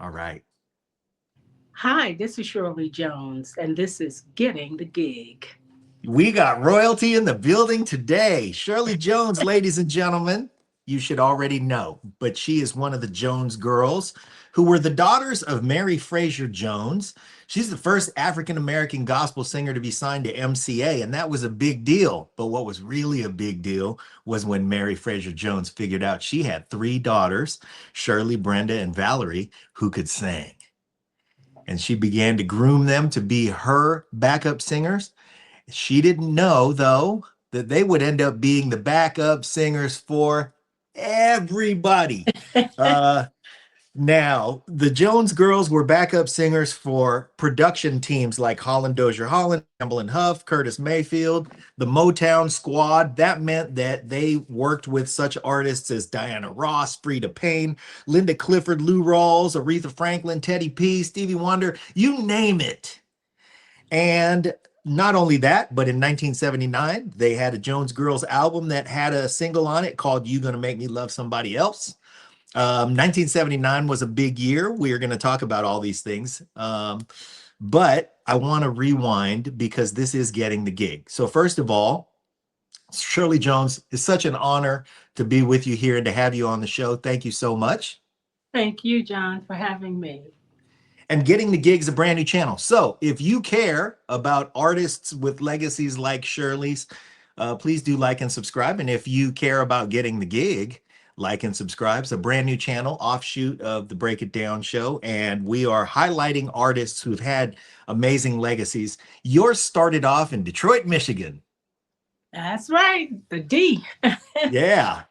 All right. Hi, this is Shirley Jones, and this is Getting the Gig. We got royalty in the building today. Shirley Jones, ladies and gentlemen, you should already know, but she is one of the Jones girls who were the daughters of Mary Fraser Jones. She's the first African American gospel singer to be signed to MCA, and that was a big deal. But what was really a big deal was when Mary Fraser Jones figured out she had three daughters, Shirley, Brenda, and Valerie, who could sing. And she began to groom them to be her backup singers. She didn't know, though, that they would end up being the backup singers for everybody. Uh, Now, the Jones girls were backup singers for production teams like Holland Dozier Holland, Campbell and Huff, Curtis Mayfield, the Motown Squad. That meant that they worked with such artists as Diana Ross, Frida Payne, Linda Clifford, Lou Rawls, Aretha Franklin, Teddy P, Stevie Wonder, you name it. And not only that, but in 1979, they had a Jones Girls album that had a single on it called You Gonna Make Me Love Somebody Else. 1979 was a big year. We are going to talk about all these things. But I want to rewind because this is Getting the Gig. So first of all, Shirley Jones, it's such an honor to be with you here and to have you on the show. Thank you so much. Thank you, John, for having me. And Getting the Gig is a brand new channel. So if you care about artists with legacies like Shirley's, please do like and subscribe. And if you care about Getting the Gig, like and subscribe. It's a brand new channel, offshoot of the Break It Down show. And we are highlighting artists who've had amazing legacies. Yours started off in Detroit, Michigan. That's right, the D. Yeah.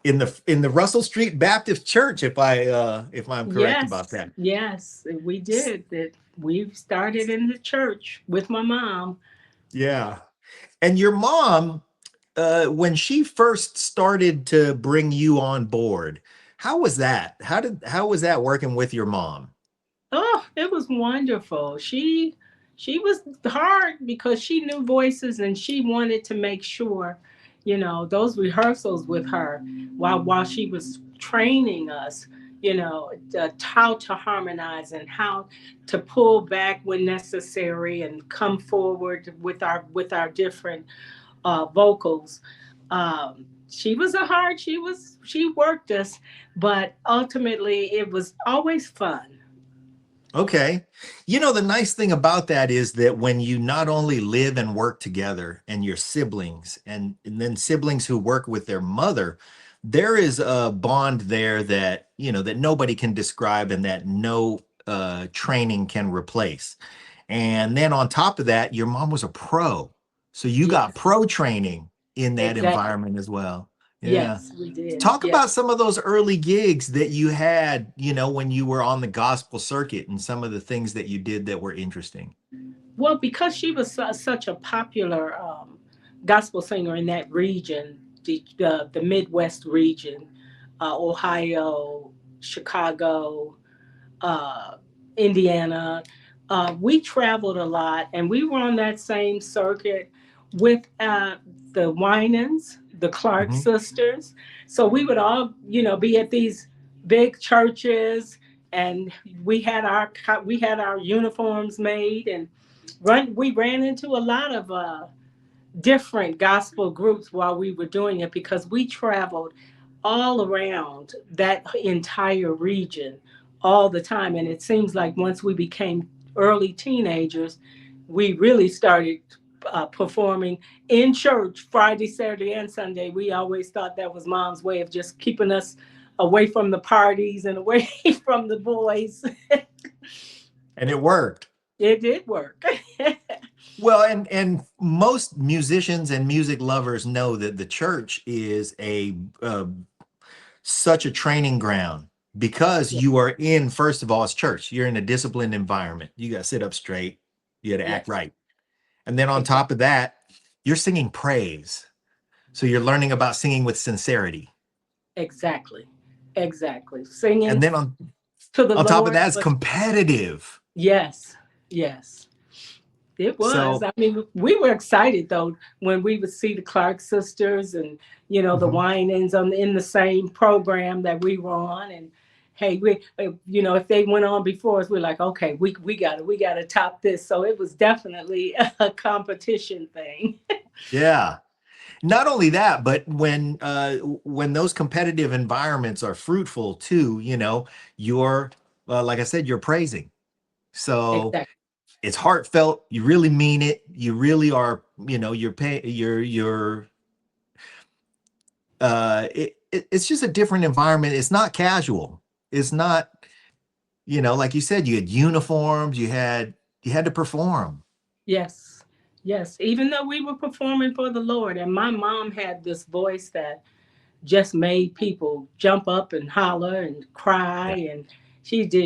In the Russell Street Baptist Church, if I'm correct about Yes, that. yes, we did. That we started in the church with my mom. Yeah. And your mom, when she first started to bring you on board, how was that? How was that working with your mom? Oh, it was wonderful. She was hard because she knew voices and she wanted to make sure, those rehearsals with her while she was training us, how to harmonize and how to pull back when necessary and come forward with our different vocals. She worked us, but ultimately it was always fun. Okay. You know, the nice thing about that is that when you not only live and work together and your siblings and then siblings who work with their mother, there is a bond there that, that nobody can describe and that no training can replace. And then on top of that, your mom was a pro. So you got Yes, pro training in that exactly. environment as well. Yeah. Yes, we did. Talk Yes. about some of those early gigs that you had, when you were on the gospel circuit and some of the things that you did that were interesting. Well, because she was such a popular gospel singer in that region, the Midwest region, Ohio, Chicago, uh, Indiana. We traveled a lot, and we were on that same circuit with the Winans, the Clark Mhm. sisters. So we would all, be at these big churches, and we had our uniforms made, and we ran into a lot of different gospel groups while we were doing it because we traveled all around that entire region all the time. And it seems like once we became early teenagers, we really started performing in church Friday, Saturday, and Sunday. We always thought that was mom's way of just keeping us away from the parties and away from the boys. And it worked. It did work. Well, and most musicians and music lovers know that the church is a such a training ground because you are in, first of all, it's church. You're in a disciplined environment. You got to sit up straight. You got to act Yes, right. And then on top exactly. of that, you're singing praise. So you're learning about singing with sincerity. Exactly. Exactly. And Singing then to the on top of Lord, that, it's but competitive. yes, yes, it was. So I mean, we were excited though when we would see the Clark sisters and the mhm. Winans in the same program that we were on, and hey, if they went on before us, we're like, okay, we got to top this. So it was definitely a competition thing. Yeah. Not only that, but when those competitive environments are fruitful too, you're like I said, you're praising. So Exactly. it's heartfelt. You really mean it. You really are. You're paying. You're. It's just a different environment. It's not casual. It's not. Like you said, you had uniforms. You had to perform. Yes. Yes. Even though we were performing for the Lord, and my mom had this voice that just made people jump up and holler and cry, Yeah, and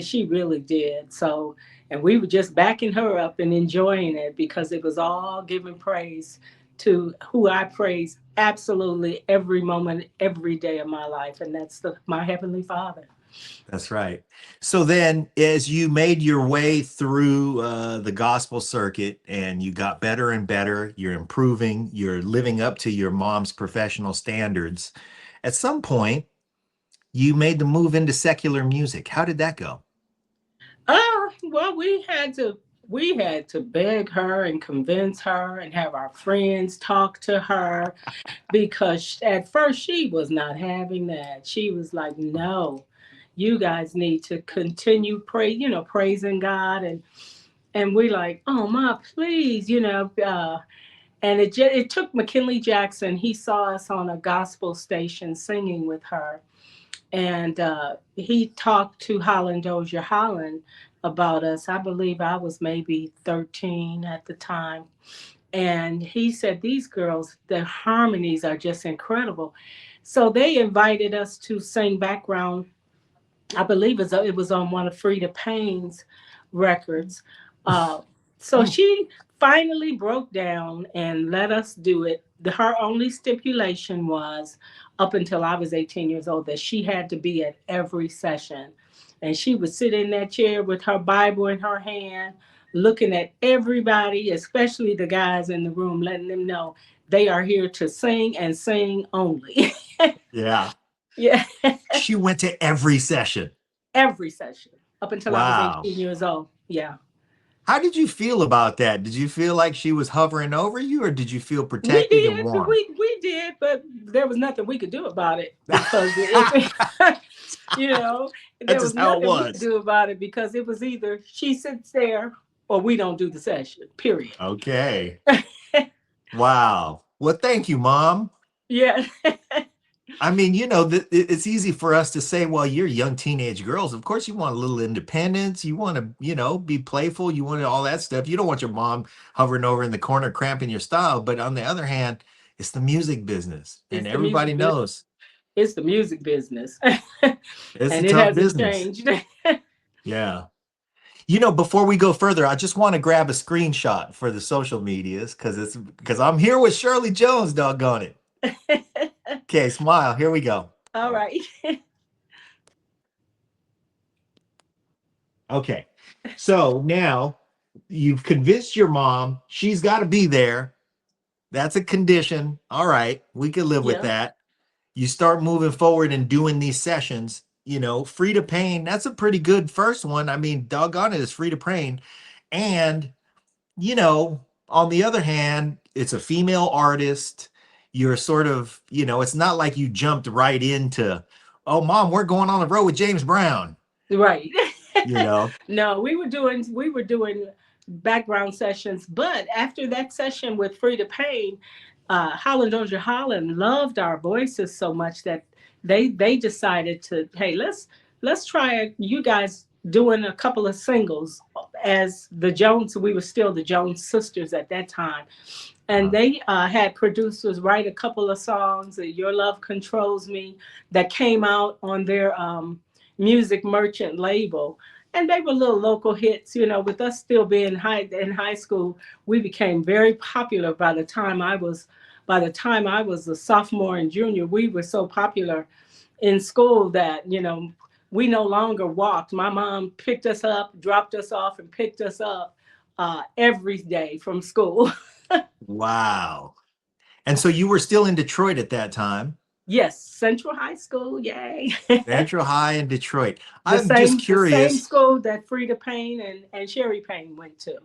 she really did. So, and we were just backing her up and enjoying it because it was all giving praise to who I praise absolutely every moment, every day of my life, and that's my heavenly Father. that's right. So then, as you made your way through the gospel circuit and you got better and better, you're improving, you're living up to your mom's professional standards. At some point, you made the move into secular music. How did that go? Well, we had to beg her and convince her and have our friends talk to her because at first she was not having that. She was like, "No, you guys need to continue praising God." And we like, "Oh ma, please, and it took McKinley Jackson. He saw us on a gospel station singing with her, and he talked to Holland Dozier Holland about us. I believe I was maybe 13 at the time. And he said, these girls, their harmonies are just incredible. So they invited us to sing background. I believe it was on one of Frida Payne's records. Uh, so Hmm. she finally broke down and let us do it. Her only stipulation was, up until I was 18 years old, that she had to be at every session. And she would sit in that chair with her Bible in her hand, looking at everybody, especially the guys in the room, letting them know they are here to sing and sing only. Yeah. Yeah. She went to every session. Every session up until I was Wow. 18 years old. Yeah. How did you feel about that? Did you feel like she was hovering over you, or did you feel We protected and did, warm? we did, but there was nothing we could do about it because if there That's was just how it nothing we could was. do about it because it was either she sits there or we don't do the session. Period. Okay. Wow. Well, thank you, Mom. Yeah. I mean, it's easy for us to say, well, you're young teenage girls. Of course, you want a little independence. You want to, be playful. You want all that stuff. You don't want your mom hovering over in the corner, cramping your style. But on the other hand, it's the music business, and It's the everybody music business. knows It's the music business. it's a And it tough hasn't business. changed. Yeah. Before we go further, I just want to grab a screenshot for the social medias because I'm here with Shirley Jones, doggone it. Okay, smile. Here we go. All right. Okay. So now you've convinced your mom she's got to be there. That's a condition. All right. We can live with Yeah. that. You start moving forward and doing these sessions. Free to Pain, that's a pretty good first one. I mean, doggone it, it's Free to Pain. And, on the other hand, it's a female artist. You're sort of, it's not like you jumped right into, oh, mom, we're going on the road with James Brown, Right. you know? No, we were doing background sessions, but after that session with Frida Payne, Holland Dozier Holland loved our voices so much that they decided to, hey, let's try you guys doing a couple of singles as the Jones. We were still the Jones sisters at that time, and Uh, they had producers write a couple of songs. Your Love Controls Me, that came out on their music merchant label, and they were little local hits. With us still being in high school, we became very popular. By the time I was a sophomore and junior, we were so popular in school that we no longer walked. My mom picked us up, dropped us off, and picked us up every day from school. wow. And so you were still in Detroit at that time. Yes, Central High School, yay. Central High in Detroit. the I'm just same the same curious. school that Frida Payne and Sherry Payne went to.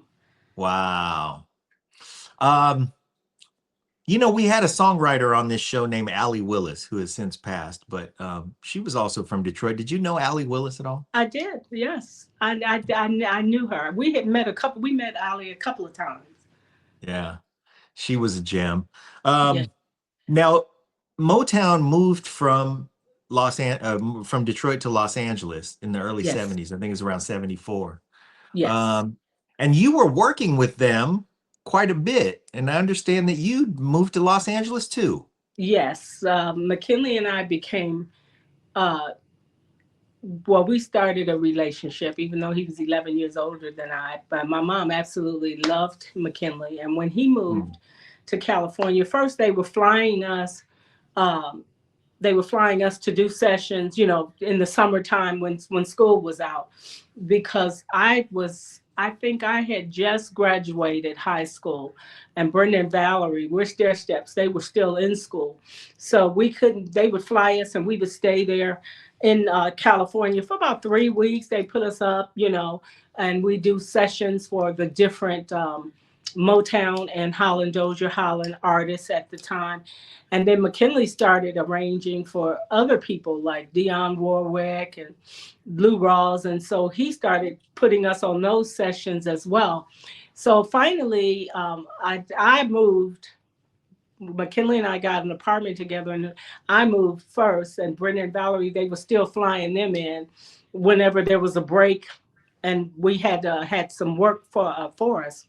Wow. Um, we had a songwriter on this show named Allie Willis, who has since passed, but she was also from Detroit. Did you know Allie Willis at all? I did, yes. I knew her. We had met a couple. We met Ali a couple of times. Yeah, she was a gem. Yes, Now, Motown moved from Detroit to Los Angeles in the early yes, 70s. I think it was around 74. yes. Um, and you were working with them quite a bit. And I understand that you moved to Los Angeles too. Yes, McKinley and I became, uh, well, we started a relationship, even though he was 11 years older than I. But my mom absolutely loved McKinley. And when he Mm. moved to California, first um, they were flying us to do sessions, in the summertime when school was out, because I think I had just graduated high school, and Brenda and Valerie were stair steps. They were still in school, so we couldn't. They would fly us, and we would stay there in California for about 3 weeks. They put us up, and we do sessions for the different Motown and Holland Dozier Holland artists at the time. And then McKinley started arranging for other people like Dionne Warwick and Lou Rawls. And so he started putting us on those sessions as well. So finally, I moved. McKinley and I got an apartment together, and I moved first. And Brenda and Valerie, they were still flying them in whenever there was a break, and we had some work for us.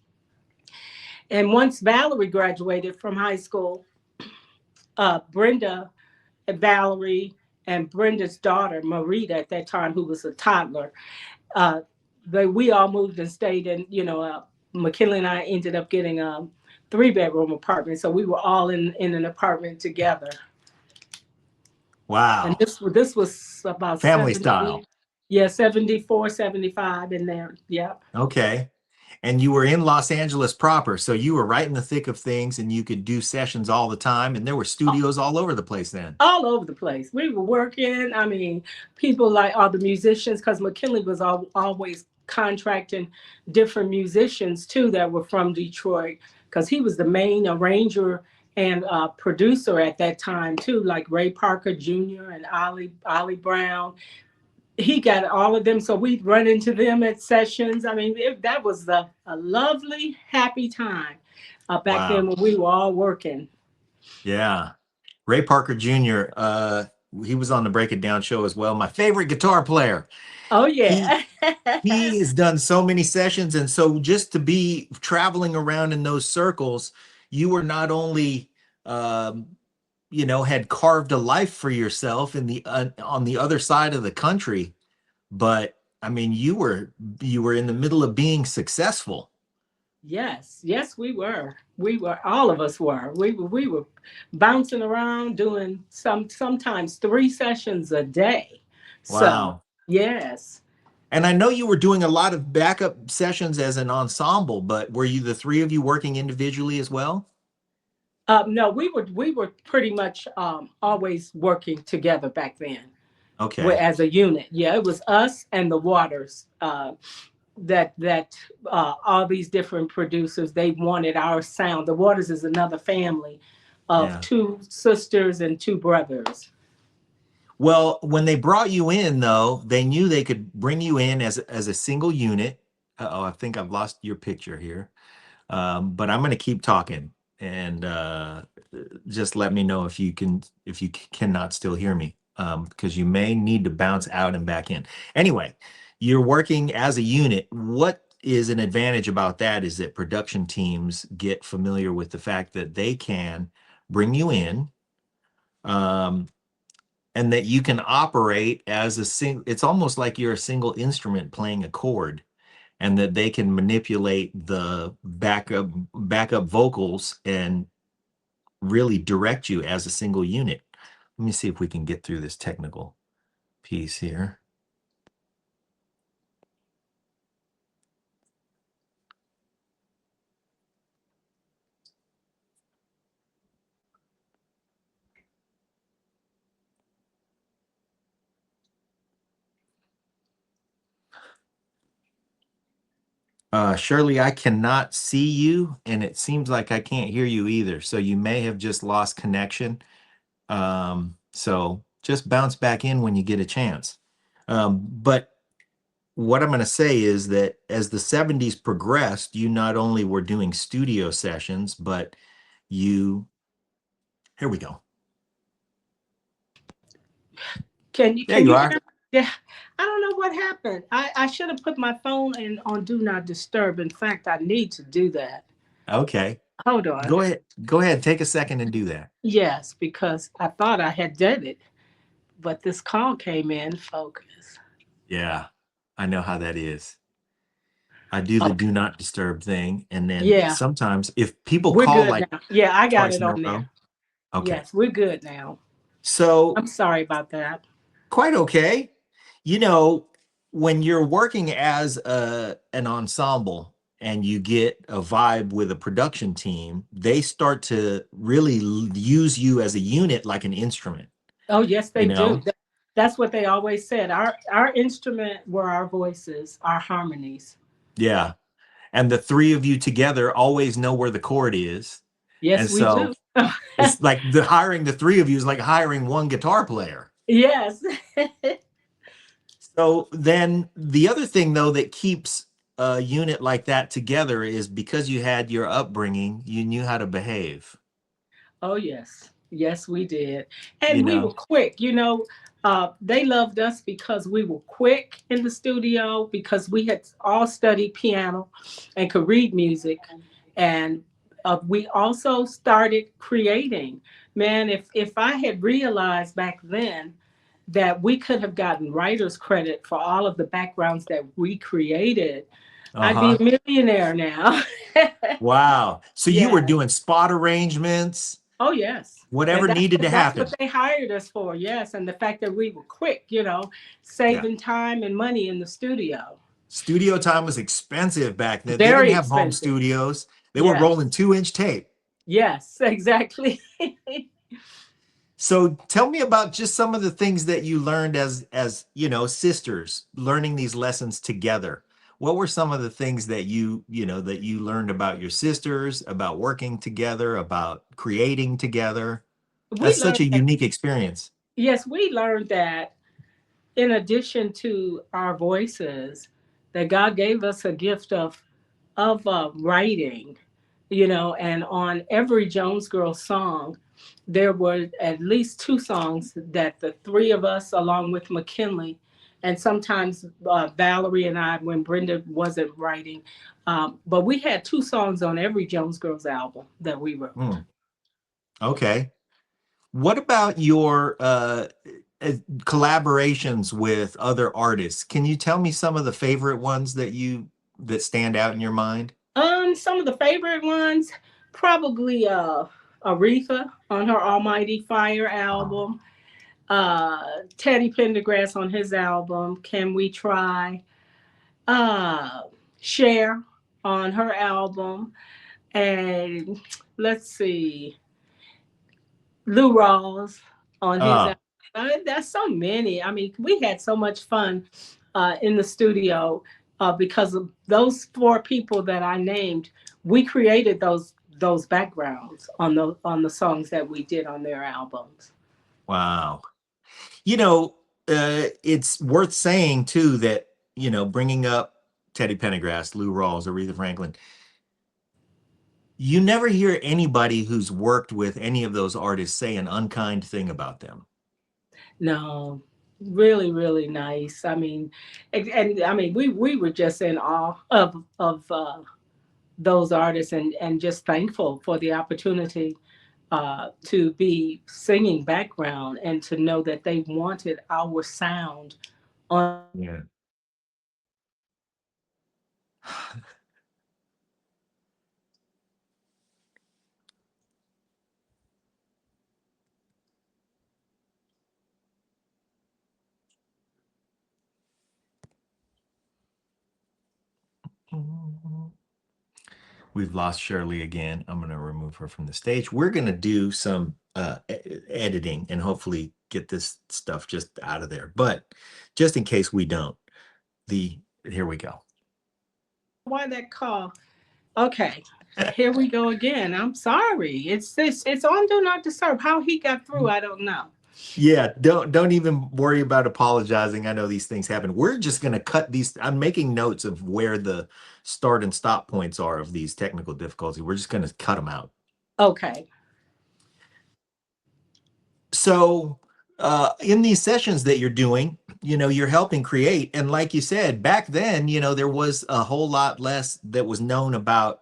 And once Valerie graduated from high school, Brenda and Valerie and Brenda's daughter, Marita, at that time, who was a toddler, uh, we all moved and stayed in, McKinley and I ended up getting a 3 bedroom apartment. So we were all in an apartment together. And Wow. this was about Family 70, style. yeah, 74, 75 in there. Yep. Okay. And you were in Los Angeles proper. So you were right in the thick of things and you could do sessions all the time. And there were studios all over the place then. All over the place. We were working. I mean, people like all the musicians, because McKinley was always contracting different musicians too that were from Detroit, because he was the main arranger and producer at that time too, like Ray Parker Jr. and Ollie Brown. He got all of them, so we'd run into them at sessions. I mean, that was a lovely, happy time back then Wow. when we were all working. Yeah. Ray Parker Jr., he was on the Break It Down show as well. My favorite guitar player. Oh He yeah. he has done so many sessions. And so just to be traveling around in those circles, you were not only had carved a life for yourself in the on the other side of the country, but I mean you were in the middle of being successful. Yes, yes, we were. We were. All of us were. We were bouncing around doing sometimes 3 sessions a day. So Wow. yes. And I know you were doing a lot of backup sessions as an ensemble, but were you the three of you working individually as well? No, we were pretty much always working together back then. Okay. As a unit. Yeah, it was us and the Waters. That all these different producers, they wanted our sound. The Waters is another family of Yeah. 2 sisters and 2 brothers. Well, when they brought you in, though, they knew they could bring you in as a single unit. Oh, I think I've lost your picture here. But I'm going to keep talking and just let me know if you cannot still hear me, because you may need to bounce out and back in. Anyway, you're working as a unit. What is an advantage about that is that production teams get familiar with the fact that they can bring you in, um, and that you can operate as it's almost like you're a single instrument playing a chord, and that they can manipulate the backup vocals and really direct you as a single unit. Let me see if we can get through this technical piece here. Shirley, I cannot see you, and it seems like I can't hear you either. So you may have just lost connection. So just bounce back in when you get a chance. But what I'm going to say is that as the 70s progressed, you not only were doing studio sessions, but you, here we go. Can you There can you you are. hear me? Yeah. I don't know what happened. I should have put my phone in on do not disturb. In fact, I need to do that. Okay. Hold on. Go ahead. Go ahead. Take a second and do that. Yes, because I thought I had done it, but this call came in. Focus. Yeah, I know how that is. I do the Okay. do not disturb thing. And then Yeah, sometimes if people we're call good like now. Yeah, I got twice it in a on there. row, okay. Yes, we're good now. So I'm sorry about that. quite okay. You know, when you're working as an ensemble and you get a vibe with a production team, they start to really use you as a unit like an instrument, Oh, yes, you they do. know? That's what they always said. Our instrument were our voices, our harmonies. Yeah. And the three of you together always know where the chord is. And Yes, we so do. it's like the hiring the three of you is like hiring one guitar player. Yes. So then the other thing though that keeps a unit like that together is because you had your upbringing, you knew how to behave, Oh, yes. Yes, we did. you And we were know? quick. They loved us because we were quick in the studio, because we had all studied piano and could read music. And we also started creating. Man, if I had realized back then that we could have gotten writer's credit for all of the backgrounds that we created, I'd be Uh-huh. a millionaire now. Wow. So you were Yeah. doing spot arrangements, Oh, yes. whatever And that's needed to that's what happen. they hired us for. Yes, and the fact that we were quick, Yeah. saving time and money in the studio. Studio time was expensive back then. They didn't Very have home expensive. studios. They were Yes. rolling 2-inch tape. Yes, exactly. So tell me about just some of the things that you learned as sisters, learning these lessons together. What were some of the things that that you learned about your sisters, about working together, about creating together? We That's such learned a that, unique experience. yes, we learned that in addition to our voices, that God gave us a gift of writing, and on every Jones Girl song, there were at least two songs that the three of us, along with McKinley, and sometimes Valerie and I, when Brenda wasn't writing, but we had two songs on every Jones Girls album that we wrote. Hmm. Okay. What about your collaborations with other artists? Can you tell me some of the favorite ones that stand out in your mind? Some of the favorite ones, probably Aretha on her Almighty Fire album, Teddy Pendergrass on his album, Can We Try? Uh, Cher on her album, and let's see, Lou Rawls on his Uh, album. That's so many. I mean, we had so much fun in the studio because of those four people that I named. We created those backgrounds on the songs that we did on their albums. wow. You know, it's worth saying too that, bringing up Teddy Pendergrass, Lou Rawls, Aretha Franklin, you never hear anybody who's worked with any of those artists say an unkind thing about them. No, really, really nice. I mean, and I mean, we were just in awe of those artists, and just thankful for the opportunity to be singing background, and to know that they wanted our sound on. Yeah. We've lost Shirley again. I'm going to remove her from the stage. We're going to do some editing and hopefully get this stuff just out of there. But just in case we don't, here we go. why that call. Okay, here we go again. I'm sorry. It's on do not disturb. How he got through, I don't know. Yeah, don't even worry about apologizing. I know these things happen. We're just going to cut these. I'm making notes of where the start and stop points are of these technical difficulties. We're just going to cut them out. Okay. So, in these sessions that you're doing, you're helping create. And like you said, back then, there was a whole lot less that was known about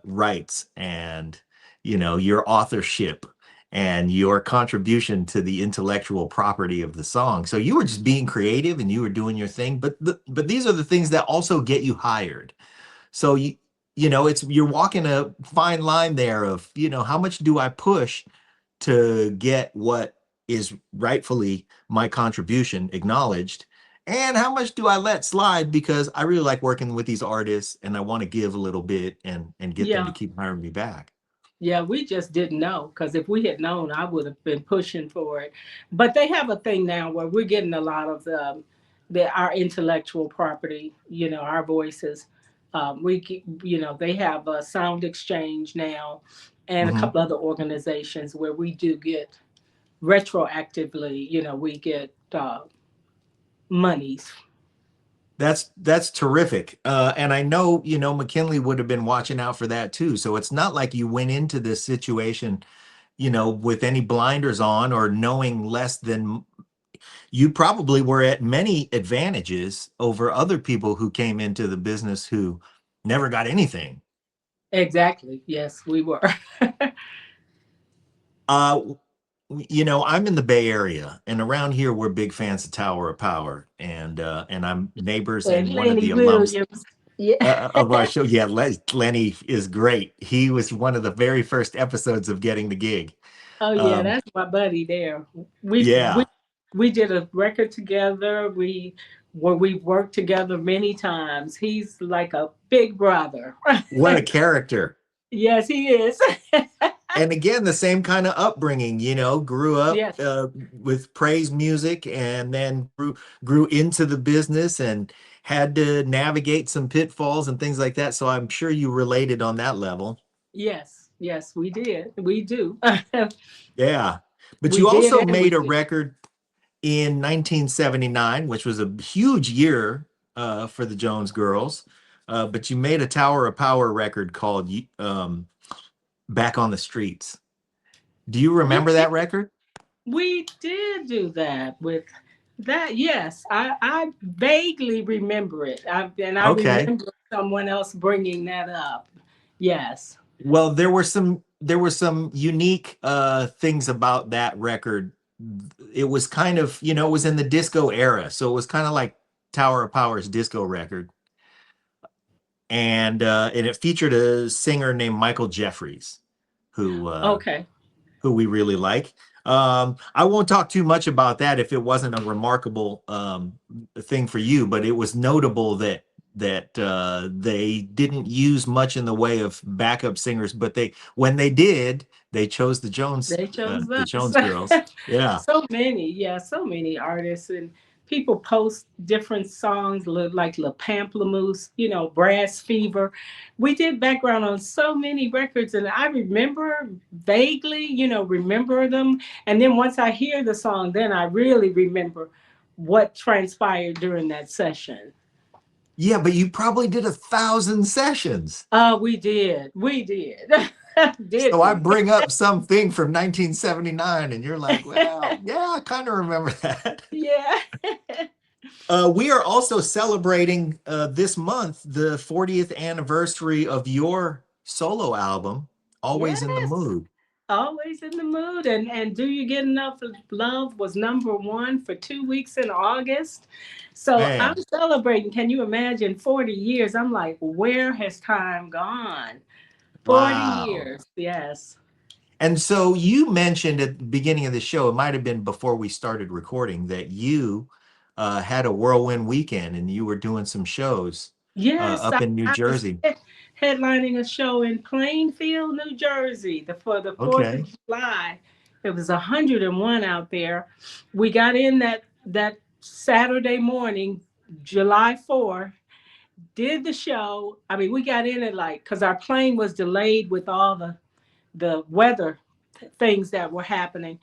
rights and, your authorship and your contribution to the intellectual property of the song. So you were just being creative and you were doing your thing. But these are the things that also get you hired. So you're walking a fine line there of, how much do I push to get what is rightfully my contribution acknowledged, and how much do I let slide because I really like working with these artists and I want to give a little bit and get them to Yeah. keep hiring me back. Yeah, we just didn't know because if we had known, I would have been pushing for it. But they have a thing now where we're getting a lot of the our intellectual property, our voices. They have a sound exchange now, and a Mhm. couple other organizations where we do get retroactively. We get monies. That's terrific. And I know, McKinley would have been watching out for that too. So it's not like you went into this situation, with any blinders on or knowing less than you probably were at many advantages over other people who came into the business who never got anything. Exactly. Yes, we were. Uh, I'm in the Bay Area, and around here we're big fans of Tower of Power, and I'm neighbors And and one of Lenny the alums Williams. Yeah. of our show. Yeah, Lenny is great. He was one of the very first episodes of Getting the Gig. Oh yeah, Um, that's my buddy there. We we yeah, we did a record together. We've worked together many times. He's like a big brother. what a character. Yes, he is. And again, the same kind of upbringing, grew up Yes, with praise music and then grew into the business and had to navigate some pitfalls and things like that. So I'm sure you related on that level. yes, yes, we did. We do. Yeah. But We you did also and we made a do. record in 1979, which was a huge year for the Jones Girls. But you made a Tower of Power record called Back on the Streets. Do you We remember did. that record? We did do that with that. Yes, I vaguely remember it. I Okay. remember someone else bringing that up. Yes. Well, there were some unique things about that record. It was kind of, it was in the disco era, so it was kind of like Tower of Power's disco record, and it featured a singer named Michael Jeffries, who uh, Okay. who we really like. I won't talk too much about that if it wasn't a remarkable thing for you, but it was notable that they didn't use much in the way of backup singers, but when they did, they chose They chose the us. Jones Girls. Yeah. So many, yeah, so many artists and people post different songs like La Pamplemousse, Brass Fever. We did background on so many records, and I remember vaguely, remember them. And then once I hear the song, then I really remember what transpired during that session. Yeah, but you probably did 1,000 sessions. We did, did So I we? bring up something from 1979, and you're like, well, yeah, I kind of remember that. Yeah. We are also celebrating this month the 40th anniversary of your solo album, Always in the Yes. Mood. Always in the mood. And Do You Get Enough Love was number one for 2 weeks in August. So I'm Man, celebrating. Can you imagine 40 years? I'm like, where has time gone? 40 wow. years. Yes. And so you mentioned at the beginning of the show, it might have been before we started recording, that you had a whirlwind weekend and you were doing some shows Yes. up in New I was Jersey. headlining a show in Plainfield, New Jersey, for the 4th of Okay. July. It was 101 out there. We got in that Saturday morning, July 4th. did the show. I mean, we got in it like, because our plane was delayed with all the weather things that were happening.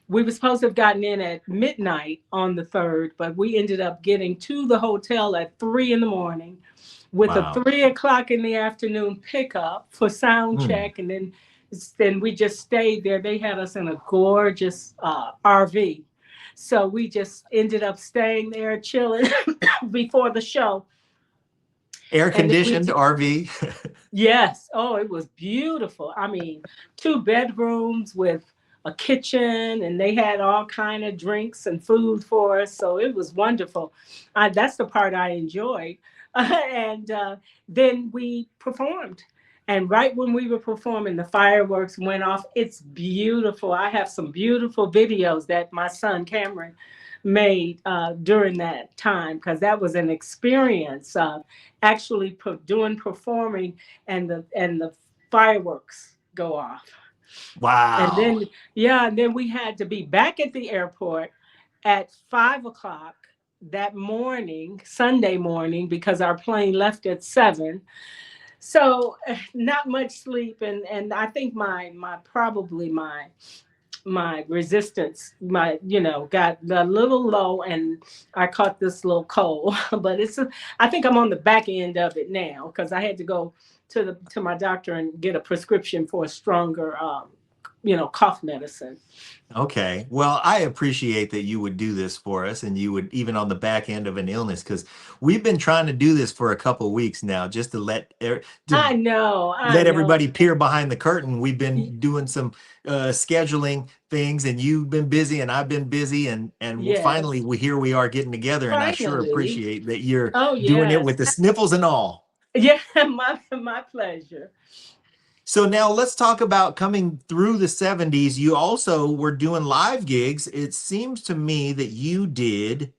We were supposed to have gotten in at midnight on the 3rd, but we ended up getting to the hotel at 3 in the morning with a Wow. 3 o'clock in the afternoon pickup for sound Mm. check. And then we just stayed there. They had us in a gorgeous RV. So we just ended up staying there, chilling before the show. Air And then we conditioned RV. Yes. Oh, it was beautiful. I mean, 2 bedrooms with a kitchen, and they had all kind of drinks and food for us. So it was wonderful. That's the part I enjoyed. And then we performed. And right when we were performing, the fireworks went off. It's beautiful. I have some beautiful videos that my son Cameron made during that time, because that was an experience of actually doing performing, and the fireworks go off. And Wow. then, yeah, and then we had to be back at the airport at 5 o'clock that morning, Sunday morning, because our plane left at 7. So not much sleep, and I think my resistance, got a little low, and I caught this little cold. But I think I'm on the back end of it now, because I had to go to my doctor and get a prescription for a stronger, cough medicine. Okay. Well, I appreciate that you would do this for us and you would even on the back end of an illness because we've been trying to do this for a couple of weeks now just to to I let know. everybody peer behind the curtain. We've been doing some scheduling things and you've been busy and I've been busy and finally Yes, here we are getting together and I sure finally. appreciate that you're Oh doing it yes. with the sniffles and all. Yeah, my pleasure. So now let's talk about coming through the 70s. You also were doing live gigs. It seems to me that you did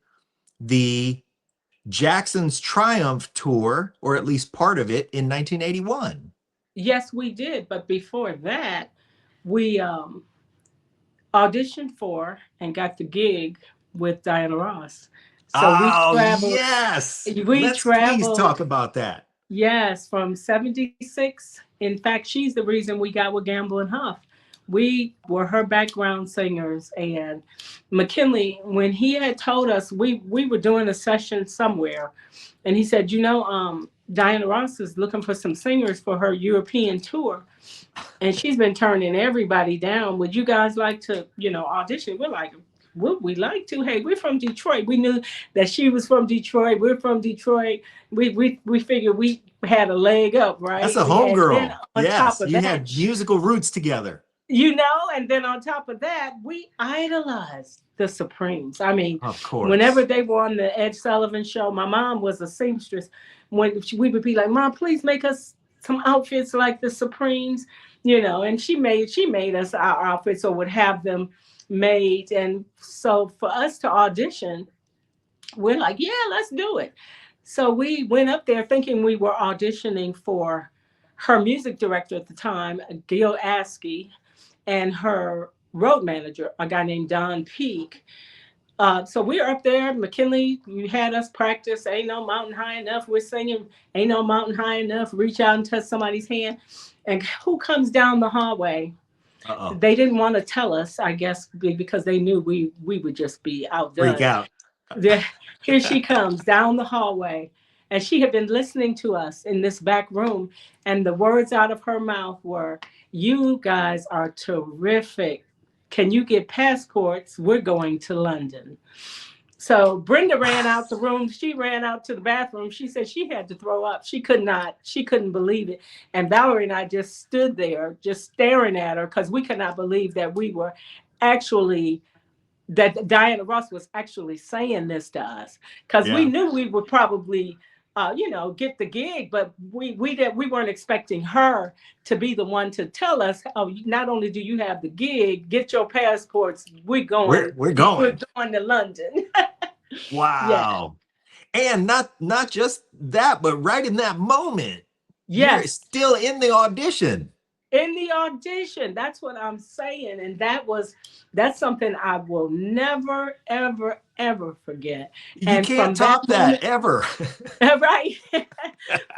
the Jackson's Triumph tour, or at least part of it, in 1981. Yes, we did. But before that, we auditioned for and got the gig with Diana Ross. So we Oh, traveled, yes. we Let's please traveled, talk about that. yes, from 76. In fact, she's the reason we got with Gamble and Huff. We were her background singers. And McKinley, when he had told us we were doing a session somewhere, and he said, Diana Ross is looking for some singers for her European tour, and she's been turning everybody down. Would you guys like to, audition? We're like, would we like to? Hey, we're from Detroit. We knew that she was from Detroit. We're from Detroit. We figured we had a leg up, That's right? a And then homegirl. on top Yes, of you that, had musical roots together. and then on top of that, we idolized the Supremes. I mean, Of whenever course. they were on the Ed Sullivan show, my mom was a seamstress. We would be like, "Mom, please make us some outfits like the Supremes," and she made us our outfits, or would have them made. And so for us to audition, we're like, "Yeah, let's do it." So we went up there thinking we were auditioning for her music director at the time, Gil Askey, and her road manager, a guy named Don Peak. So we are up there. McKinley, you had us practice Ain't No Mountain High Enough. We're singing Ain't No Mountain High Enough. Reach out and touch somebody's hand. And who comes down the hallway? Uh-oh. They didn't want to tell us, I guess, because they knew we would just be Freak outdone. out. There, here she comes down the hallway. And she had been listening to us in this back room. And the words out of her mouth were, "You guys are terrific. Can you get passports? We're going to London." So Brenda ran out the room. She ran out to the bathroom. She said she had to throw up. She couldn't believe it. And Valerie and I just stood there, just staring at her, because we could not believe that actually that Diana Ross was actually saying this to us, because we Yeah. knew we would probably, get the gig, but we weren't expecting her to be the one to tell us, "Oh, not only do you have the gig, get your passports. We're We're going. going to London." Yeah. Wow. And not just that, but right in that moment, you're Yes. still in the audition. In the audition. That's what I'm saying. And that's something I will never, ever, ever forget. You And can't from that top that moment, ever. right?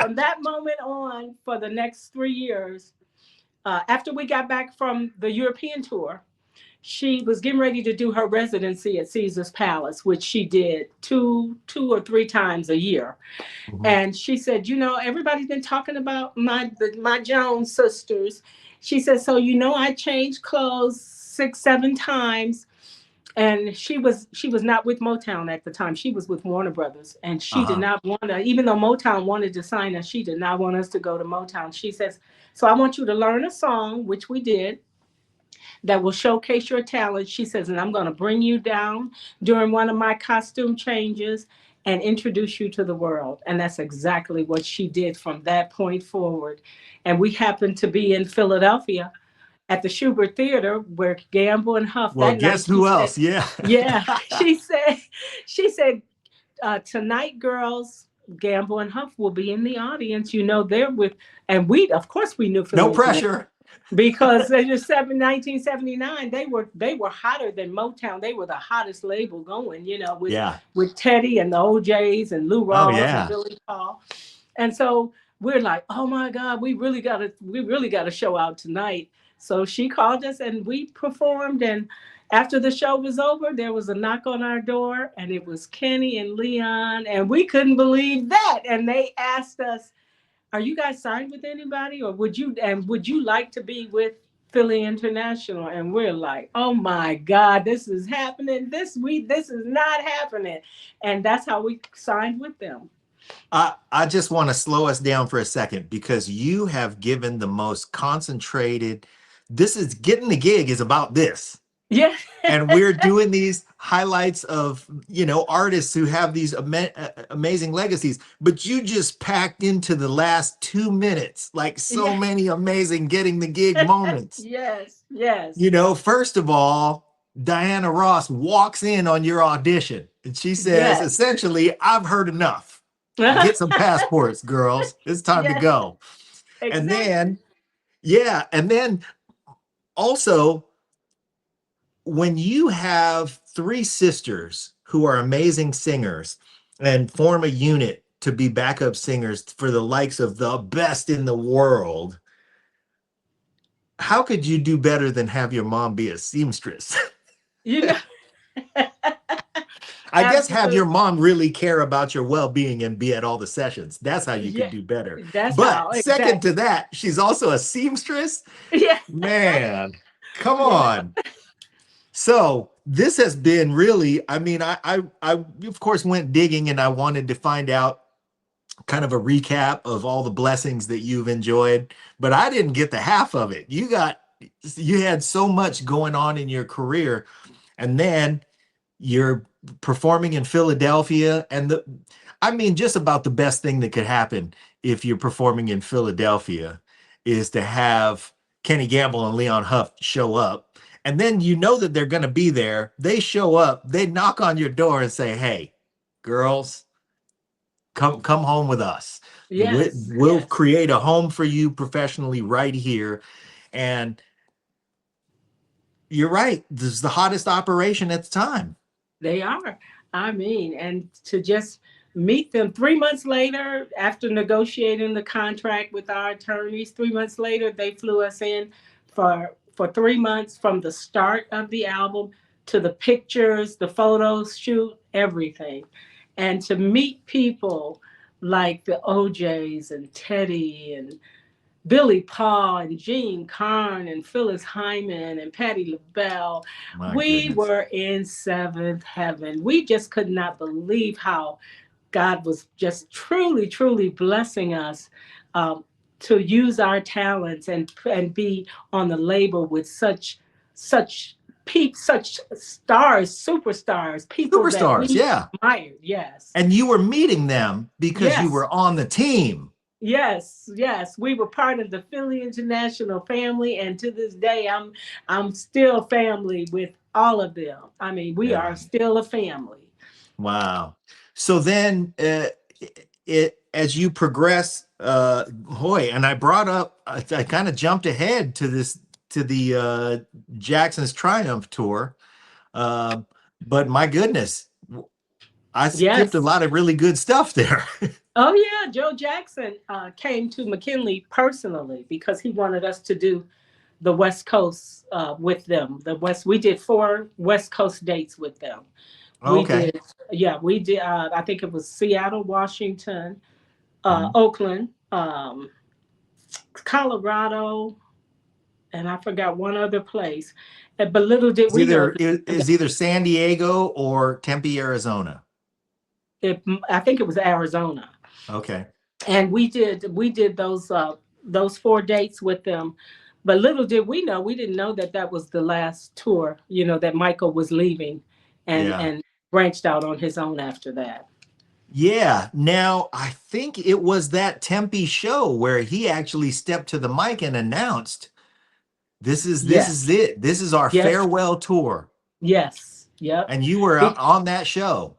From that moment on, for the next 3 years, after we got back from the European tour, she was getting ready to do her residency at Caesar's Palace, which she did two or three times a year. Mhm. And she said, everybody's been talking about my Jones sisters. She said, so I changed clothes 6 7 times. And she was not with Motown at the time. She was with Warner Brothers, and she did Uh-huh. not want to. Even though Motown wanted to sign us, she did not want us to go to Motown. She says, "So I want you to learn a song," which we did, that will showcase your talent. She says, and I'm going to bring you down during one of my costume changes and introduce you to the world. And that's exactly what she did from that point forward. And we happened to be in Philadelphia at the Schubert Theater where Gamble and Huff Well, that night. guess She who said, else? Yeah. yeah, she said, tonight, girls, Gamble and Huff will be in the audience. They're with, and of course, we knew No Philly International pressure. because in 1979 they were hotter than Motown. They were the hottest label going, with Yeah. Teddy and the OJs and Lou Oh, Rawls and yeah. Billy Paul. And so we're like, oh my God, we really gotta show out tonight. So she called us and we performed. And after the show was over, there was a knock on our door, and it was Kenny and Leon, and we couldn't believe that. And they asked us, are you guys signed with anybody, or would you like to be with Philly International? And we're like, oh my God, this is happening this week. This is not happening. And that's how we signed with them. I just want to slow us down for a second because you have given the most concentrated. This is getting the gig is about this. Yeah. And we're doing these highlights of, artists who have these amazing legacies, but you just packed into the last 2 minutes, like so Yeah. many amazing getting the gig moments. Yes. Yes. First of all, Diana Ross walks in on your audition and she says, Yes. essentially, I've heard enough. Get some passports, girls. It's time to Yes. go. And then, and then also, when you have three sisters who are amazing singers and form a unit to be backup singers for the likes of the best in the world, how could you do better than have your mom be a seamstress? You know, I guess have absolutely. your mom really care about your well-being and be at all the sessions. That's how you could Yeah, do better. that's how But second to exactly. that, she's also a seamstress. Yeah. Man, come Yeah. on. So this has been really, I of course went digging and I wanted to find out kind of a recap of all the blessings that you've enjoyed, but I didn't get the half of it. You had so much going on in your career, and then you're performing in Philadelphia, and just about the best thing that could happen if you're performing in Philadelphia is to have Kenny Gamble and Leon Huff show up. And then that they're going to be there. They show up, they knock on your door and say, hey, girls, come home with us. Yes. We'll Yes. create a home for you professionally right here. And you're right. This is the hottest operation at the time. They are. And to just meet them 3 months later, after negotiating the contract with our attorneys, 3 months later, they flew us in for 3 months from the start of the album to the pictures, the photos, shoot, everything. And to meet people like the OJs and Teddy and Billy Paul and Gene Carn and Phyllis Hyman and Patti LaBelle. My We goodness. were in seventh heaven. We just could not believe how God was just truly, truly blessing us, to use our talents and be on the label with such such stars, superstars, people that Superstars, we yeah. admired. Yes. And you were meeting them because you Yes. were on the team. Yes, yes, we were part of the Philly International family, and to this day, I'm still family with all of them. We Yeah. are still a family. Wow. So then, as you progress, and I brought up, I kind of jumped ahead to the Jackson's Triumph tour, but my goodness, I skipped a Yes, lot of really good stuff there. Oh yeah, Joe Jackson came to McKinley personally because he wanted us to do the West Coast with them. We did 4 West Coast dates with them. We Okay. did, yeah, we did. I think it was Seattle, Washington, Mhm. Oakland, Colorado, and I forgot one other place. But little did It's we know either at the it time that is either San Diego or Tempe, Arizona. I think it was Arizona. Okay. And we did those 4 dates with them, but little did we know, we didn't know that that was the last tour, that Michael was leaving, and Yeah. and branched out on his own after that. Yeah. Now, I think it was that Tempe show where he actually stepped to the mic and announced, this is Yes, it. This is our yes, farewell tour. yes, yep. And you were on that show.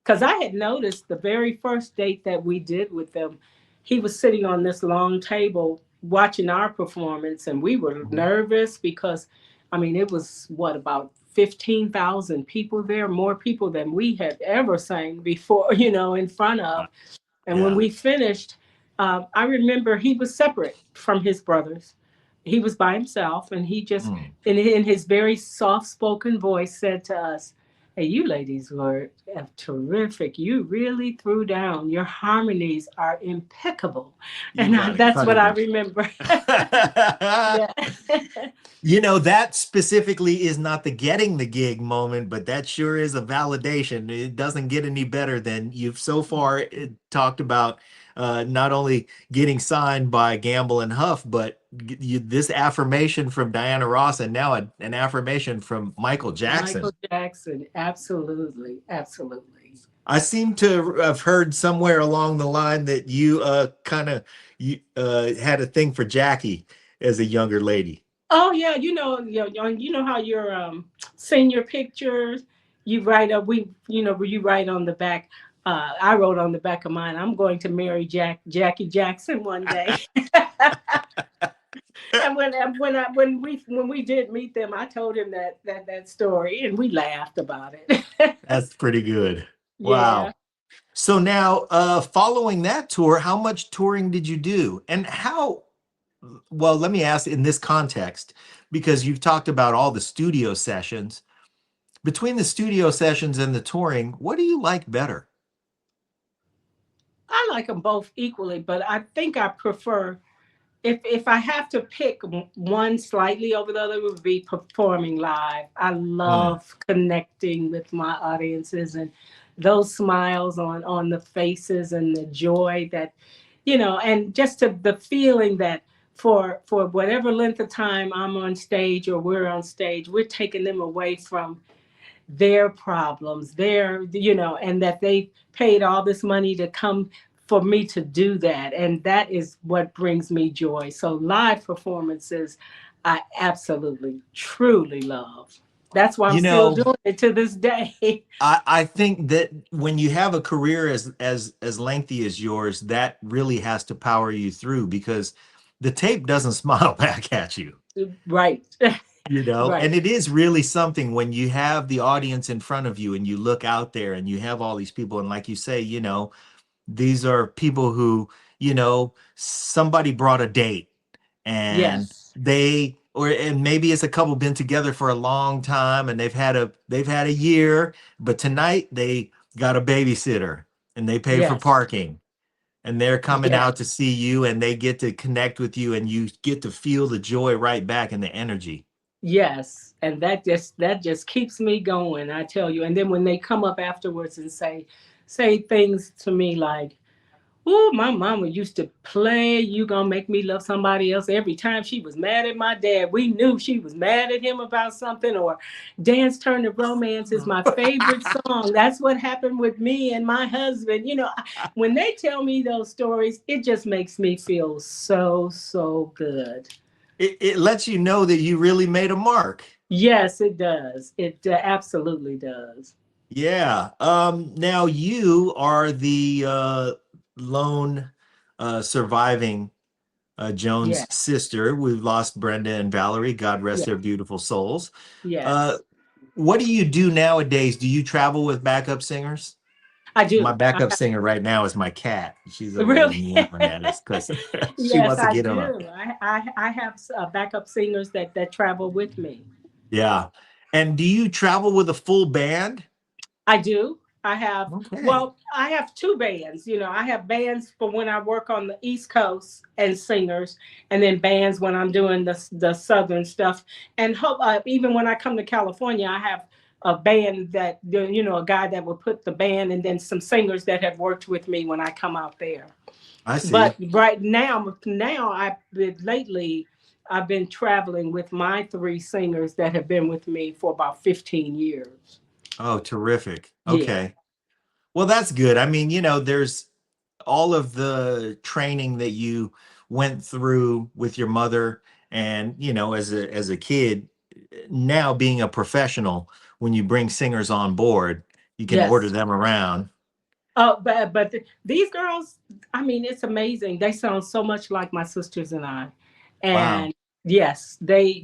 Because I had noticed the very first date that we did with them, he was sitting on this long table watching our performance, and we were Mhm. nervous because, I mean, it was what, about 15,000 people there, more people than we had ever sang before, in front of. And when Yeah. we finished, I remember he was separate from his brothers. He was by himself, and he just, Mm. in his very soft spoken voice, said to us, "Hey, you ladies were terrific. You really threw down. Your harmonies are impeccable." You And got to that's cut what it I in. remember. Yeah. That specifically is not the getting the gig moment, but that sure is a validation. It doesn't get any better than you've so far talked about not only getting signed by Gamble and Huff, but this affirmation from Diana Ross and now an affirmation from Michael Michael Jackson. Jackson. Absolutely. Absolutely. I seem to have heard somewhere along the line that you kind of you had a thing for Jackie as a younger lady. Oh yeah, how your senior pictures, you write up we where you write on the back. I wrote on the back of mine, "I'm going to marry Jackie Jackson one day." And when we did meet them, I told him that story, and we laughed about it. That's pretty good. Yeah. Wow. So now, following that tour, how much touring did you do? And how, well, let me ask in this context, because you've talked about all the studio sessions. Between the studio sessions and the touring, what do you like better? I like them both equally, but I think I prefer, if I have to pick one slightly over the other, it would be performing live. I Mm, love connecting with my audiences, and those smiles on the faces, and the joy that, and just the feeling that for whatever length of time I'm on stage or we're on stage, we're taking them away from their problems, and that they paid all this money to come for me to do that. And that is what brings me joy. So live performances, I absolutely, truly love. That's why I'm You still know, doing it to this day. I think that when you have a career as lengthy as yours, that really has to power you through because the tape doesn't smile back at you. Right. And Right. it is really something when you have the audience in front of you and you look out there and you have all these people and like you say, these are people who, somebody brought a date and Yes. and maybe it's a couple been together for a long time and they've had a year, but tonight they got a babysitter and they pay for Yes. parking and they're coming Yes. out to see you and they get to connect with you and you get to feel the joy right back and the energy. Yes. And that just keeps me going, I tell you. And then when they come up afterwards and say things to me like, "Oh, my mama used to play You Gonna Make Me Love Somebody Else every time she was mad at my dad. We knew she was mad at him about something," or "Dance Turn to Romance is my favorite song. That's what happened with me and my husband." When they tell me those stories, it just makes me feel so, so good. It lets you know that you really made a mark. Yes, it does. It absolutely does. Yeah. Now you are the lone surviving Yeah. Jones sister. We've lost Brenda and Valerie. God rest Yeah. their beautiful souls. Uh, Yes. what do you do nowadays? Do you travel with backup singers? I My do. backup singer right now is my cat. She's over there Really? meowing at us because she Yes, wants to I get on a. do. I have backup singers that travel with me. Yeah. And do you travel with a full band? I do. Okay. Well, I have two bands. You know, I have bands for when I work on the East Coast and singers, and then bands when I'm doing the Southern stuff. And even when I come to California, I have a band that, you know, a guy that will put the band, and then some singers that have worked with me when I come out there. I But see. right now I've been traveling with my three singers that have been with me for about 15 years. Oh, terrific. Yeah. Okay. Well, that's good. I mean, there's all of the training that you went through with your mother and, as a kid, now being a professional, when you bring singers on board, you can order Yes. them around. Oh, these girls, I mean, it's amazing. They sound so much like my sisters and I. Wow. And yes, they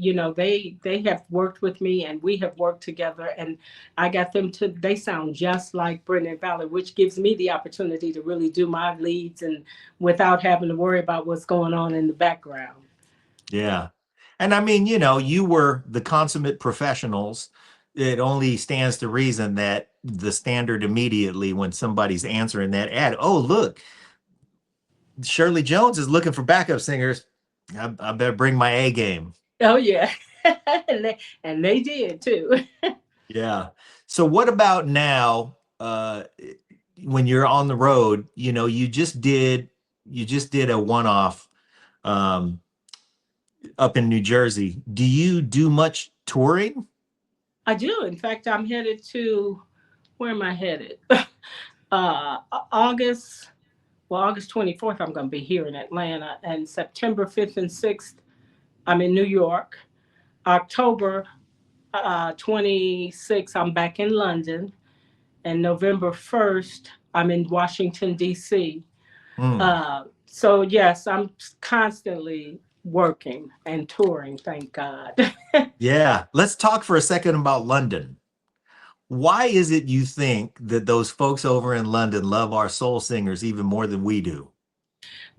have worked with me and we have worked together, and I got them to they sound just like Brendan Valley, which gives me the opportunity to really do my leads and without having to worry about what's going on in the background. Yeah. And I mean, you were the consummate professionals. It only stands to reason that the standard immediately when somebody's answering that ad, oh, look, Shirley Jones is looking for backup singers. I better bring my A game. Oh yeah. And they did too. Yeah. So what about now? When you're on the road, you just did a one-off um, up in New Jersey. Do you do much touring? I do. In fact, I'm headed to where am I headed? August, well, August 24th, I'm going to be here in Atlanta, and September 5th and 6th, I'm in New York. October 26th, I'm back in London, and November 1st, I'm in Washington, D.C. Hmm. So, yes, I'm constantly working and touring, thank God. Yeah. Let's talk for a second about London. Why is it you think that those folks over in London love our soul singers even more than we do?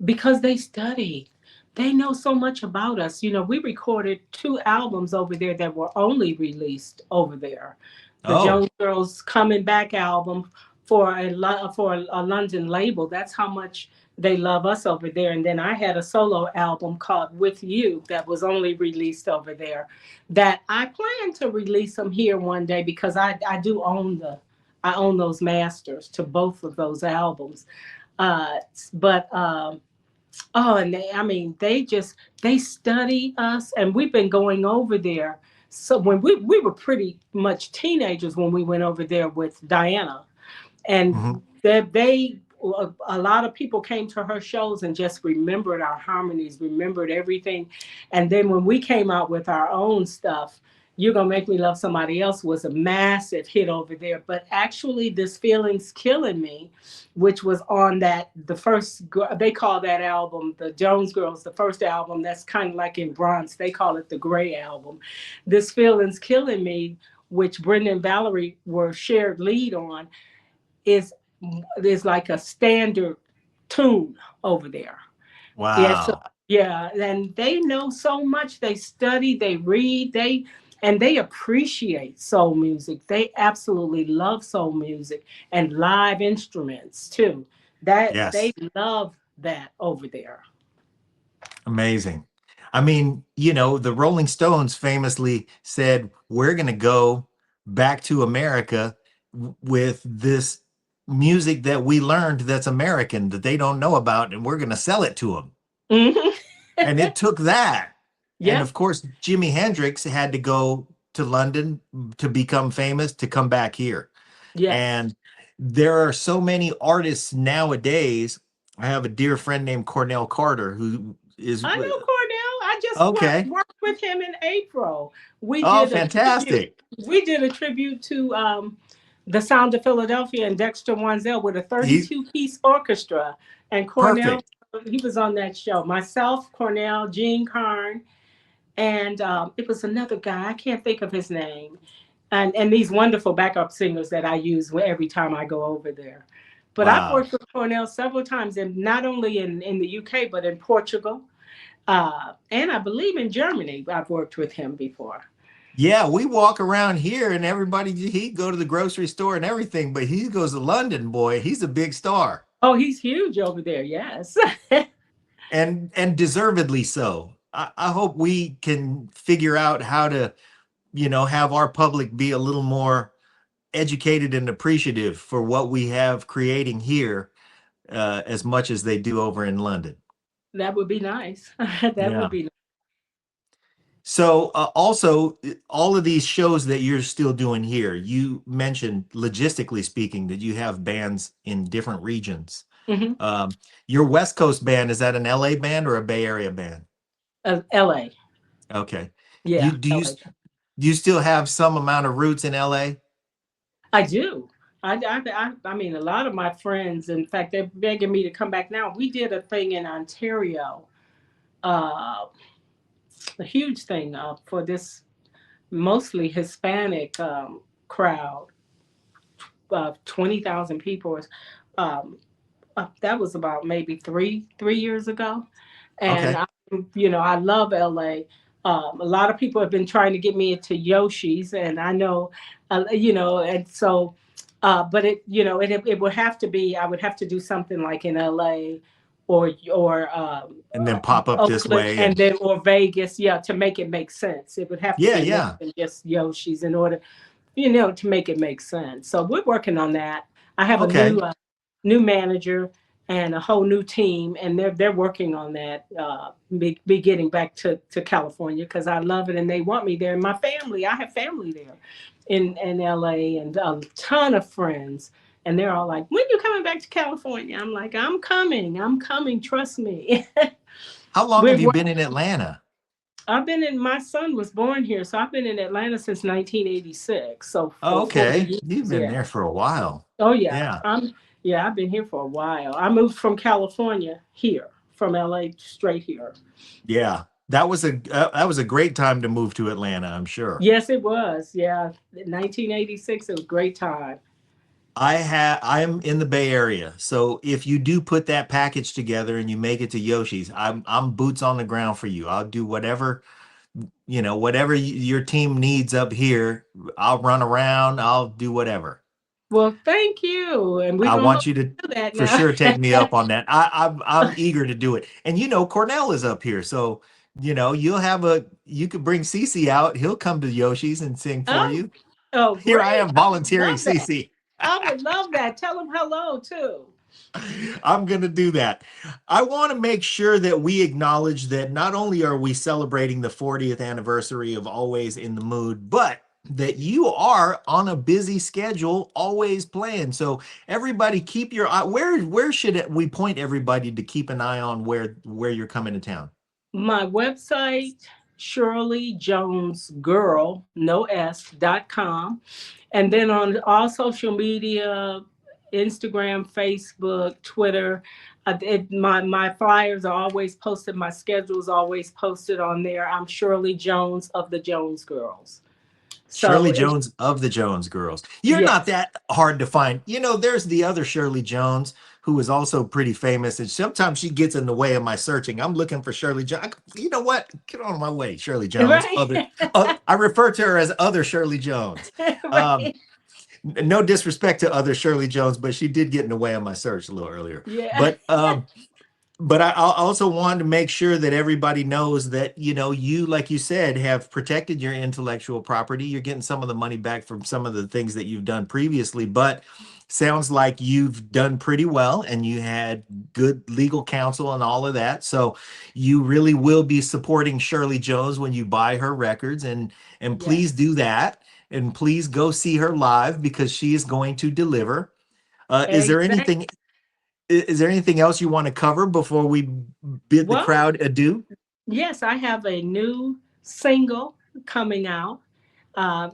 Because they study. They know so much about us. You know, we recorded two albums over there that were only released over there. The Oh, Jones Girls Coming Back album for a London label. That's how much they love us over there. And then I had a solo album called With You that was only released over there. That I plan to release them here one day because I do own I own those masters to both of those albums. But Oh, and I mean, they study us, and we've been going over there. So when we were pretty much teenagers when we went over there with Diana, and mhm. they a lot of people came to her shows and just remembered our harmonies, remembered everything. And then when we came out with our own stuff, You're Gonna Make Me Love Somebody Else was a massive hit over there. But actually, This Feeling's Killing Me, which was on the first, they call that album, the Jones Girls, the first album that's kind of like in Bronx, they call it the Gray album. This Feeling's Killing Me, which Brenda and Valerie were shared lead on, is like a standard tune over there. Yeah, so Wow. yeah, and they know so much. They study, they read, they appreciate soul music. They absolutely love soul music and live instruments too. That they Yes. love that over there. Amazing. I mean, the Rolling Stones famously said, we're going to go back to America with this music that we learned that's American that they don't know about, and we're going to sell it to them. Hmm. And it took that. And Yep. of course, Jimi Hendrix had to go to London to become famous to come back here. Yes. And there are so many artists nowadays. I have a dear friend named Cornell Carter who is I know Cornell. I just okay. worked with him in April. We Oh, did a tribute. fantastic. We did a tribute to the Sound of Philadelphia and Dexter Wansell with a He's 32-piece orchestra. And Cornell, perfect. he was on that show. Myself, Cornell, Gene Carn, and it was another guy. I can't think of his name. And these wonderful backup singers that I use every time I go over there. But I've Wow. worked with Cornell several times, and not only in the UK, but in Portugal. And I believe in Germany, I've worked with him before. Yeah, we walk around here and everybody he go to the grocery store and everything, but he goes to London, boy. He's a big star. Oh, he's huge over there. Yes. And deservedly so. I hope we can figure out how to, have our public be a little more educated and appreciative for what we have creating here, as much as they do over in London. That would be nice. That Yeah. would be nice. So also, all of these shows that you're still doing here, you mentioned logistically speaking that you have bands in different regions. Hmm. Um, your West Coast band, is that an LA band or a Bay Area band? LA. Okay. You Yeah, do you LA. do you still have some amount of roots in LA? I do. I mean, a lot of my friends, in fact, they're begging me to come back now. We did a thing in Ontario, uh, a huge thing for this mostly Hispanic crowd, 20,000 people. Um, that was about maybe three years ago, and Okay. I love LA. A lot of people have been trying to get me into Yoshi's, and I know, and so, but it would have to be. I would have to do something like in LA, or And then pop up this Oakland, way and and then or Vegas. Yeah, to make it make sense, it would have to yeah, be more yeah. than just Yoshi's in order, to make it make sense. So we're working on that. I have a Okay. new manager and a whole new team, and they're working on that. Be getting back to California because I love it and they want me there. And my family, I have family there in LA and a ton of friends. And they're all like, "When you coming back to California?" I'm like, "I'm coming. I'm coming. Trust me." How long have We're you been in Atlanta? I've been in. My son was born here, so I've been in Atlanta since 1986. So Oh, for 40 okay. years, You've been yeah. there for a while. Oh yeah, Yeah. yeah. I've been here for a while. I moved from California here, from LA straight here. Yeah. That was a great time to move to Atlanta, I'm sure. Yes, it was. Yeah, 1986. It was a great time. I'm in the Bay Area. So if you do put that package together and you make it to Yoshi's, I'm boots on the ground for you. I'll do whatever your team needs up here. I'll run around, I'll do whatever. Well, thank you, and we're I gonna want hope you to to do that for now. sure take me up on that. I'm eager to do it. And Cornell is up here. So, you could bring Cece out. He'll come to Yoshi's and sing for Oh, you. oh, Here I great! am I would volunteering love that. Cece. I would love that. Tell him hello too. I'm going to do that. I want to make sure that we acknowledge that not only are we celebrating the 40th anniversary of Always in the Mood, but that you are on a busy schedule, always playing. So everybody keep your eye. Where should we point everybody to keep an eye on where you're coming to town? My website, Shirley Jones Girl, no S.com. And then on all social media, Instagram, Facebook, Twitter, my flyers are always posted. My schedule is always posted on there. I'm Shirley Jones of the Jones Girls. So Shirley it's, Jones of the Jones Girls. You're not yes. that hard to find. There's the other Shirley Jones who is also pretty famous, and sometimes she gets in the way of my searching. I'm looking for Shirley Jones. You know what? Get on my way, Shirley Jones. Right. I refer to her as other Shirley Jones. Um, Right. no disrespect to other Shirley Jones, but she did get in the way of my search a little earlier. Yeah. But I also wanted to make sure that everybody knows that, you, like you said, have protected your intellectual property. You're getting some of the money back from some of the things that you've done previously, but sounds like you've done pretty well and you had good legal counsel and all of that. So you really will be supporting Shirley Jones when you buy her records, and please Yes. do that. And please go see her live because she is going to deliver. Uh, is there Exactly. anything is there anything else you want to cover before we bid the Well, crowd adieu? yes, I have a new single coming out,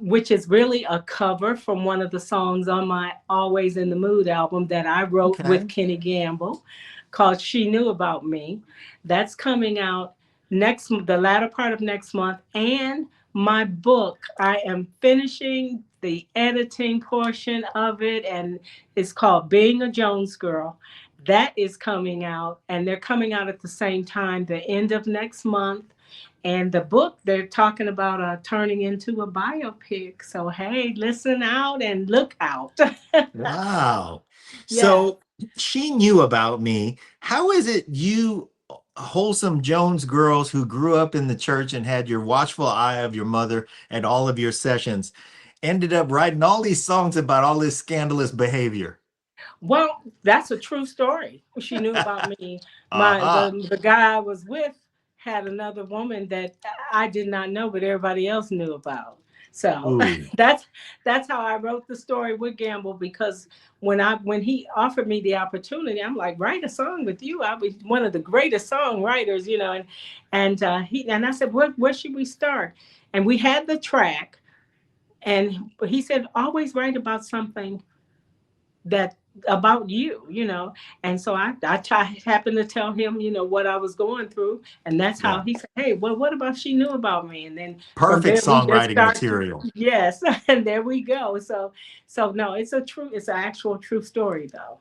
which is really a cover from one of the songs on my Always in the Mood album that I wrote with Okay. Kenny Gamble, called She Knew About Me. That's coming out the latter part of next month. And my book, I am finishing the editing portion of it, and it's called Being a Jones Girl. That is coming out, and they're coming out at the same time, the end of next month. And the book they're talking about turning into a biopic. So hey, listen out and look out. Wow. Yes. So she knew about me. How is it you wholesome Jones girls who grew up in the church and had your watchful eye of your mother at all of your sessions ended up writing all these songs about all this scandalous behavior? Well, that's a true story. She knew about me. My Aha. the guy I was with had another woman that I did not know, but everybody else knew about. So Ooh. that's how I wrote the story with Gamble, because when he offered me the opportunity, I'm like, write a song with you. I was one of the greatest songwriters, and I said, where should we start? And we had the track, and he said, always write about something that about you, and so happened to tell him, what I was going through, and that's how Yeah. he said, hey, well, what about she knew about me? And then from Perfect there we just songwriting start to, material. yes. And there we go. So no, it's an actual true story though.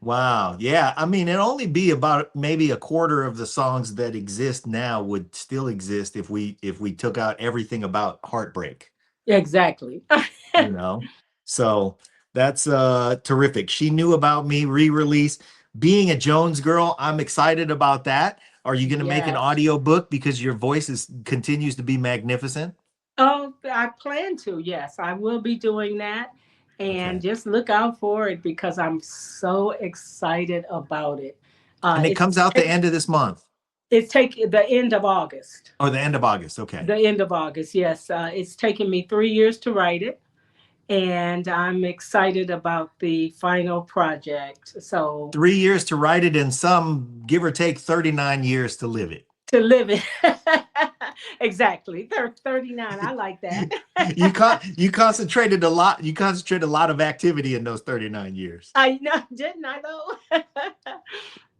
Wow. Yeah. I mean, it'd only be about maybe a quarter of the songs that exist now would still exist if we took out everything about heartbreak, Exactly. you know? So that's terrific. She knew about me re-release. Being a Jones girl, I'm excited about that. Are you going to make an Yes. audio book because your voice continues to be magnificent? Oh, I plan to. Yes, I will be doing that. And Okay. just look out for it because I'm so excited about it. Uh, And it it's comes out the end of this month it's take the end of August. or the end of August. Okay. The end of August, yes. It's taken me 3 years to write it, and I'm excited about the final project. So 3 years to write it and some give or take 39 years to live it. to live it. Exactly. 39. I like that. You concentrated a lot. You concentrated a lot of activity in those 39 years. I know, didn't I though?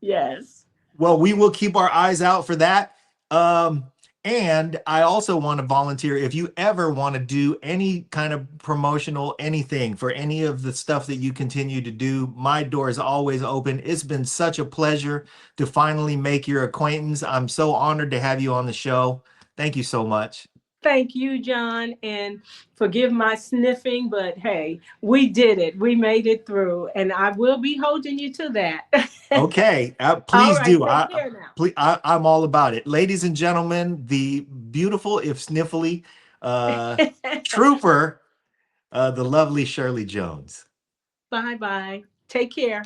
Yes. Well, we will keep our eyes out for that. And I also want to volunteer if you ever want to do any kind of promotional anything for any of the stuff that you continue to do. My door is always open. It's been such a pleasure to finally make your acquaintance. I'm so honored to have you on the show. Thank you so much. Thank you, John, and forgive my sniffing, but hey, we did it. We made it through, and I will be holding you to that. Okay, All please right, do. take care now. I'm all about it. Ladies and gentlemen, the beautiful, if sniffly, uh, trooper, the lovely Shirley Jones. Bye bye. Take care.